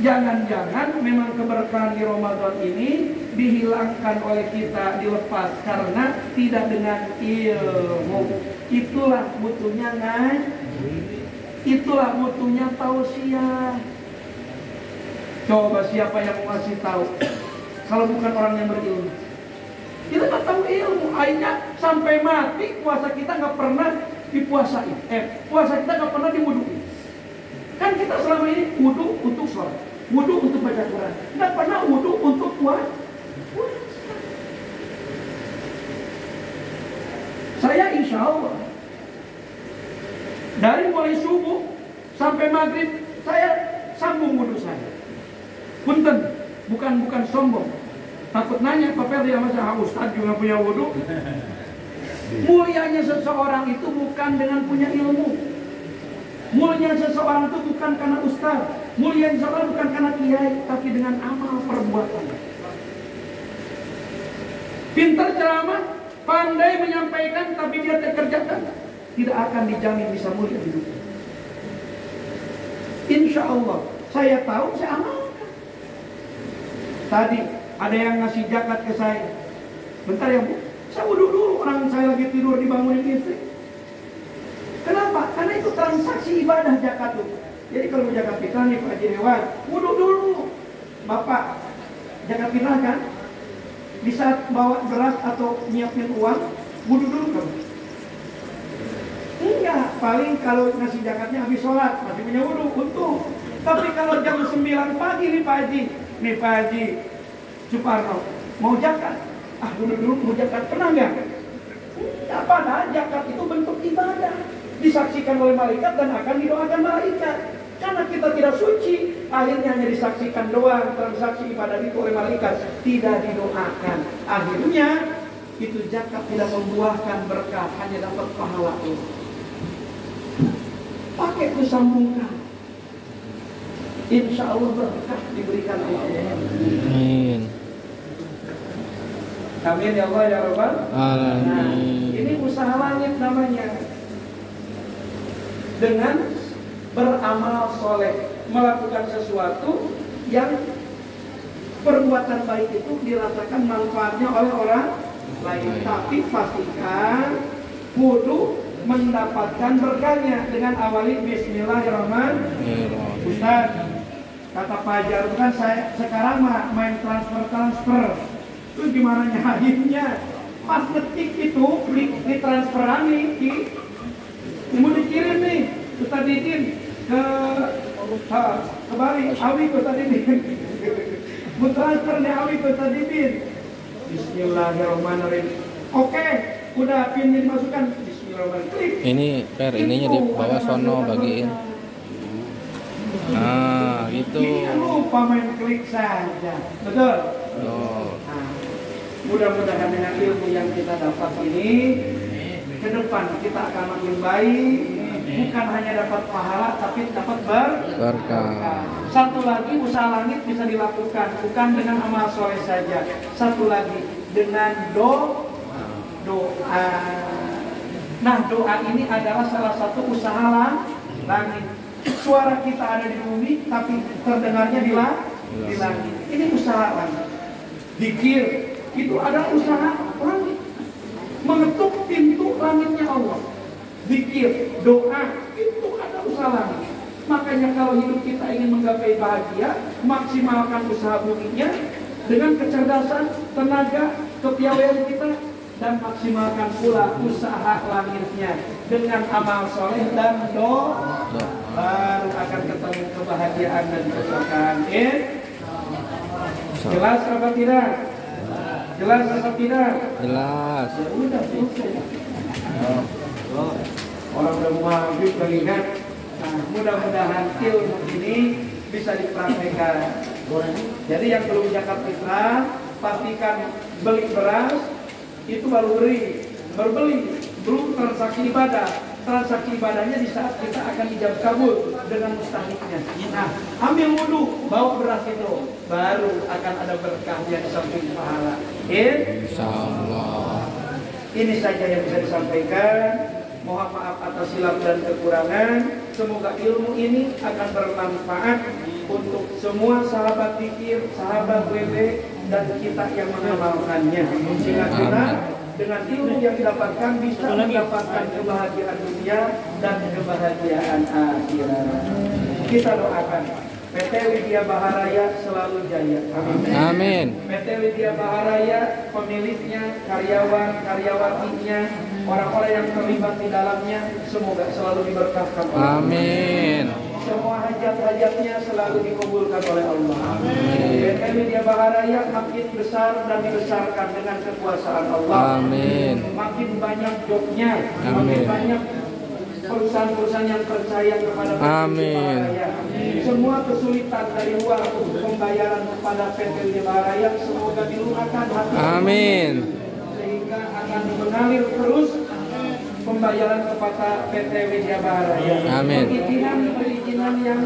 Jangan-jangan memang keberkahan di Ramadan ini dihilangkan oleh kita, dilepas karena tidak dengan ilmu. Itulah butuhnya ngaji. Itulah mutunya tausiah. Coba siapa yang mau ngasih tahu kalau bukan orang yang berilmu? Kita nggak tahu ilmu, akhirnya sampai mati puasa kita nggak pernah dipuasain. Puasa kita nggak pernah diwuduin. Kan kita selama ini wudu untuk sholat, wudu untuk baca Quran, nggak pernah wudu untuk puasa. Saya insya Allah dari mulai subuh sampai maghrib saya sambung wudu saya. Punten, bukan sombong. Takut nanya, Pak dia masa Ustaz juga punya wudu. Mulianya seseorang itu bukan dengan punya ilmu. Mulianya seseorang itu bukan karena ustaz. Mulianya seseorang bukan karena kiai, tapi dengan amal perbuatan. Pintar ceramah, pandai menyampaikan, tapi dia tak kerjakan, tidak akan dijamin bisa mulia hidupnya. Insya Allah, saya tahu, saya amalkan. Tadi ada yang ngasih zakat ke saya. Bentar ya Bu, saya wudu dulu, orang saya lagi tidur dibangunin istri. Kenapa? Karena itu transaksi ibadah zakat itu. Jadi kalau zakat fitrah nih Pak Haji Dewan, wudu dulu. Bapak zakat fitrah kan? Di saat bawa beras atau nyiapin uang, wudu dulu kan? Enggak, paling kalau ngasih zakatnya habis sholat, masih punya wudu, untung. Tapi kalau jam 9 pagi nih Pak Haji, Suparno, mau zakat? Wudu dulu mau zakat, pernah nggak? Enggak, padahal zakat itu bentuk ibadah, disaksikan oleh malaikat dan akan didoakan malaikat. Karena kita tidak suci, akhirnya hanya disaksikan doang, transaksi ibadah itu oleh malaikat, tidak didoakan. Akhirnya itu zakat tidak membuahkan berkah, hanya dapat pahala itu. Pakai itu sambungkan, insya Allah berkah diberikan Allah. Amin. Amin ya Allah ya Rabbal Alamin. Nah, ini usaha langit namanya. Dengan beramal soleh, melakukan sesuatu yang perbuatan baik itu dirasakan manfaatnya oleh orang lain. Tapi pastikan wudu mendapatkan berkahnya dengan awali Bismillahirrahmanirrahim. Ustaz, kata Pak Jarud kan saya sekarang main transfer. Itu gimana nyahinnya? Pas ngetik itu di transferan nih, mau dikirim nih Ustaz Didin ke Bali, Awi ke Ustaz Didin. Mau transfer nih Awi ke Ustaz Didin. Bismillahirrahmanirrahim. Oke, udah pinnya dimasukkan. Bismillahirrahmanirrahim. Ini per ininya di bawah sono bagiin. Nah, gitu. Dia lupa main klik saja. Betul? Oh. Mudah-mudahan dengan ilmu yang kita dapat ini, ke depan kita akan makin baik, bukan hanya dapat pahala tapi dapat Berkah. Satu lagi, usaha langit bisa dilakukan bukan dengan amal soleh saja. Satu lagi dengan doa. Nah, doa ini adalah salah satu usaha langit. Suara kita ada di bumi tapi terdengarnya di langit. Ini usaha langit. Zikir itu ada usaha langit. Mengetuk pintu langitnya Allah. Zikir, doa itu ada usaha langit. Makanya kalau hidup kita ingin menggapai bahagia, maksimalkan usaha buminya dengan kecerdasan, tenaga, kepiawaian kita, dan maksimalkan pula usaha langitnya dengan amal soleh dan doa, baru akan ketemu kebahagiaan dan keberkahan. Jelas apa tidak? Jelas apa tidak? Jelas. Ya udah selesai. Orang udah mau maghrib mengingat. Nah, mudah-mudahan ilmu ini bisa dipraktekkan. Jadi yang belum zakat fitrah, pastikan beli beras itu baru berbeli, belum transaksi ibadah. Transaksi ibadahnya di saat kita akan ijab kabul dengan mustahiknya. Nah, ambil wudhu, bawa beras itu, baru akan ada berkahnya di samping pahala. Insyaallah. Ini saja yang bisa disampaikan. Mohon maaf atas silap dan kekurangan. Semoga ilmu ini akan bermanfaat untuk semua sahabat zikir, sahabat WB, dan kita yang mengamalkannya. Sehingga kita dengan ilmu yang didapatkan bisa mendapatkan kebahagiaan dunia dan kebahagiaan akhirat. Kita doakan PT Widya Baharaya selalu jaya. Amin. PT Widya Baharaya, pemiliknya, karyawan-karyawatinya, orang-orang yang terlibat di dalamnya, semoga selalu diberkahkan oleh Allah. Amin. Semua hajat-hajatnya selalu dikabulkan oleh Allah. Amin. PT Widya Baharaya makin besar dan dibesarkan dengan kekuasaan Allah. Amin. Makin banyak jobnya, makin Amin. banyak perusahaan-perusahaan yang percaya kepada PT Amin. Widya Baharaya. Semua kesulitan dari luar untuk pembayaran kepada PT Widya Baharaya semoga dilunakkan hati. Amin. Sehingga akan mengalir terus pembayaran kepada PT Widya Baharaya. Amin. Perizinan yang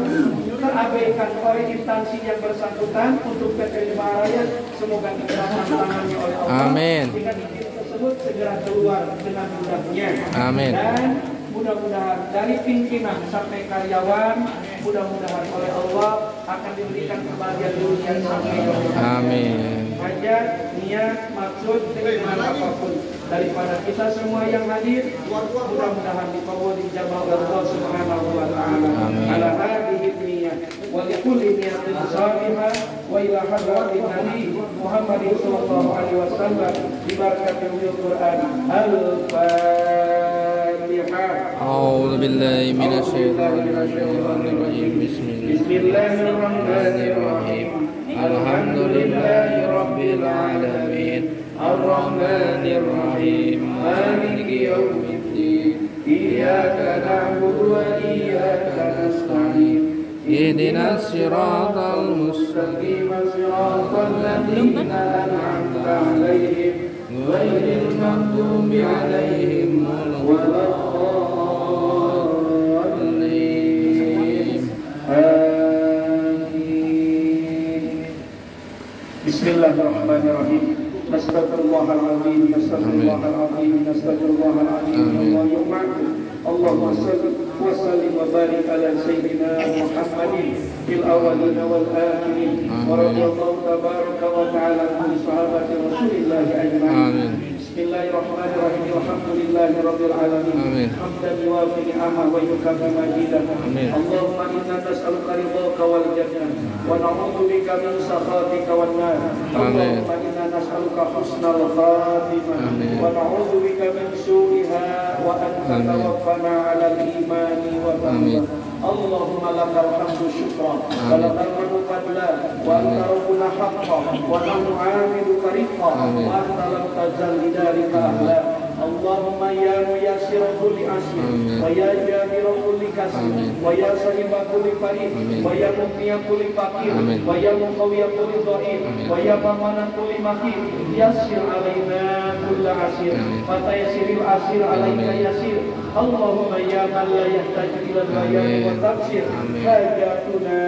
terabaikan oleh instansi yang bersangkutan untuk PT Widya Baharaya semoga dikerahkan tangannya oleh Allah. Amin. Sehingga izin tersebut segera keluar dengan mudahnya. Amin. Dan mudah-mudahan dari pimpinan sampai karyawan, mudah-mudahan oleh Allah akan diberikan kebahagiaan dunia sampai akhirat. Amin. Hajat, niat, maksud, keinginan apapun daripada kita semua yang hadir, mudah-mudahan dikabul dijabah oleh Allah Subhanahu wa taala. Amin. Ala hadhihi niyyah wa likulli niyatin salihah wa ila hadratin nabi Muhammadin sallallahu alaihi wasallam bi barakatil Quran. Al-Fatihah. A'udzu billahi minasyaitonir rajim. Bismillahirrahmanirrahim. Alhamdulillahi rabbil alamin. Ar-Rahmanir Rahim. Maliki yaumiddin. Iyyaka na'budu wa iyyaka nasta'in. Ihdinas siratal mustaqim. Siratal ladzina an'amta 'alaihim ghairil maghdubi 'alaihim waladdallin. Bismillahirrahmanirrahim. Astagfirullahaladzim, astagfirullahaladzim, astagfirullahaladzim. Allahumma salli wa sallim wa barik ala sayyidina Muhammadin fil awwalin wal akhirin. Wa radiyallahu tabaraka wa ta'ala an sahabati Rasulillah ajma'in. Bismillahirrahmanirrahim. Alhamdulillahi rabbil alamin. Amin. Hamdan yuwafi ni'amahu wa yukafi majidah. Amin. Allahumma inna nas'aluka ridhaka wal jannah wa na'udzu bika min sakhatika wan nar. Amin. Allahumma inna nas'aluka husnal khatimah Amin. wa na'udzu bika min su'iha wa anta Amin. tawaffana 'alal imani wa Amin. taqwa. Allahumma lakal hamdu syukran wa lakal hamdu fadlan wa anta rabbuna haqqan wa nahnu 'abiduka riqqan Amin. wa anta lam tazal lidhalika ahla. Allahumma ya muyassir kulli asr Amin. wa ya jabir kulli kasih, Amin. wa ya sahibah kulli farid, Amin. wa ya muqniya kulli fakir, Amin. wa ya muqawiya kulli dha'if, Amin. wa ya mamana kulli makin, yassir alaina kulla asir, Amin. mata yasiril asir alaika Amin. yasir. Allahumma ya man la yahtaju ila bayani wa tafsir, Amin. hajatuna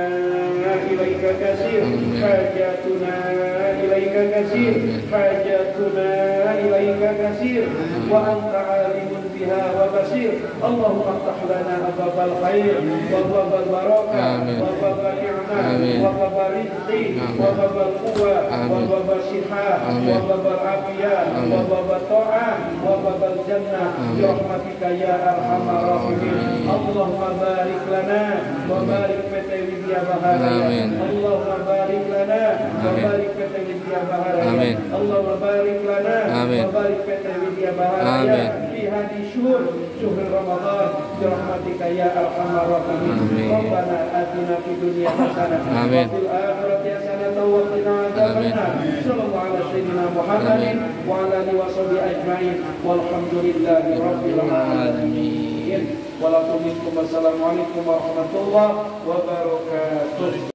ilaika kasir, Amin. hajatuna ilaika kasir, Amin. hajatuna ilaika kasir, wa anta alimun biha wa basir. Allahumma aftah lana ababal khair wa babal barakah Amin. wa babal ni'mah Amin. wa babal rizqi Amin. wa babal quwwa wa Amin. babal sihah Amin. wa babal afiyah Amin. wa babal ta'ah wa babal jannah Amin. bi rahmatika ya arhamar rahimin. Allahumma barik lana wa barik PT Widya Baharaya. Amin. Allahumma barik lana wa Amin. barik PT Widya Baharaya. Amin. Allahumma barik lana Amin. wa barik PT Widya Baharaya Amin. fi hadhihi syuhur Ramadan bi rahmatika ya arhamar rahimin. Amin. Rabbana atina fid dunya hasanah Amin. wa fil akhirati hasanah wa qina adzabannar. Sallallahu ala sayyidina Muhammadin wa ala alihi wa sahbihi ajma'in. Walhamdulillahi rabbil alamin. Wassalamualaikum warahmatullahi wabarakatuh.